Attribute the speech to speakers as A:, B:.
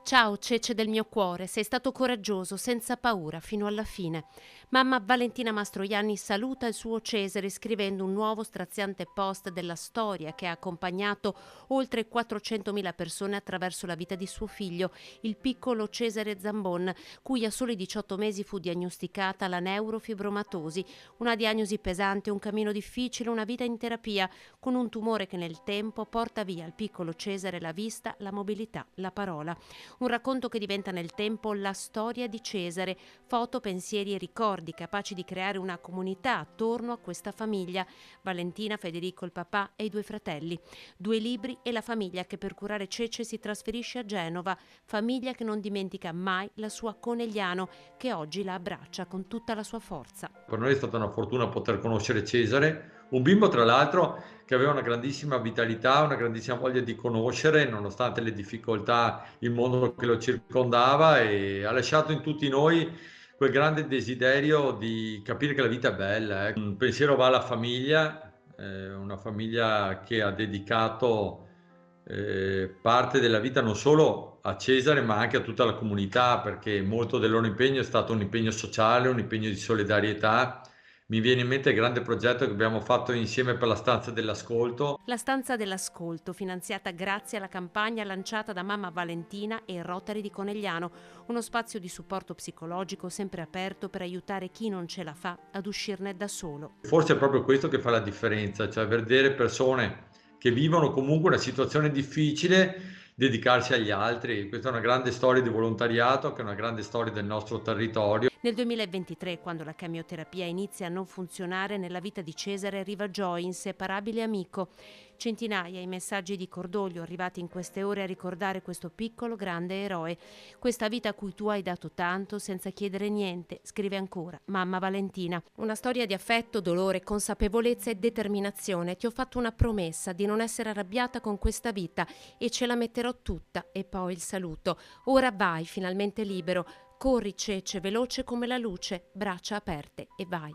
A: Ciao Cece del mio cuore, sei stato coraggioso, senza paura, fino alla fine. Mamma Valentina Mastroianni saluta il suo Cesare scrivendo un nuovo straziante post della storia che ha accompagnato oltre 400.000 persone attraverso la vita di suo figlio, il piccolo Cesare Zambon, cui a soli 18 mesi fu diagnosticata la neurofibromatosi, una diagnosi pesante, un cammino difficile, una vita in terapia, con un tumore che nel tempo porta via al piccolo Cesare la vista, la mobilità, la parola. Un racconto che diventa nel tempo la storia di Cesare, foto, pensieri e ricordi capaci di creare una comunità attorno a questa famiglia. Valentina, Federico, il papà e i due fratelli. 2 libri e la famiglia che per curare Cece si trasferisce a Genova, famiglia che non dimentica mai la sua Conegliano, che oggi la abbraccia con tutta la sua forza.
B: Per noi è stata una fortuna poter conoscere Cesare, un bimbo tra l'altro che aveva una grandissima vitalità, una grandissima voglia di conoscere, nonostante le difficoltà, il mondo che lo circondava, e ha lasciato in tutti noi quel grande desiderio di capire che la vita è bella. Un pensiero va alla famiglia, una famiglia che ha dedicato parte della vita non solo a Cesare, ma anche a tutta la comunità, perché molto del loro impegno è stato un impegno sociale, un impegno di solidarietà. Mi viene in mente il grande progetto che abbiamo fatto insieme per la stanza dell'ascolto.
A: La stanza dell'ascolto, finanziata grazie alla campagna lanciata da Mamma Valentina e Rotary di Conegliano, uno spazio di supporto psicologico sempre aperto per aiutare chi non ce la fa ad uscirne da solo.
B: Forse è proprio questo che fa la differenza, cioè vedere persone che vivono comunque una situazione difficile, dedicarsi agli altri. Questa è una grande storia di volontariato, che è una grande storia del nostro territorio.
A: Nel 2023, quando la chemioterapia inizia a non funzionare, nella vita di Cesare arriva Joy, inseparabile amico. Centinaia i messaggi di cordoglio arrivati in queste ore a ricordare questo piccolo grande eroe. Questa vita a cui tu hai dato tanto senza chiedere niente, scrive ancora Mamma Valentina. Una storia di affetto, dolore, consapevolezza e determinazione. Ti ho fatto una promessa di non essere arrabbiata con questa vita e ce la metterò tutta. E poi il saluto. Ora vai, finalmente libero. Corri, Cece, veloce come la luce, braccia aperte e vai.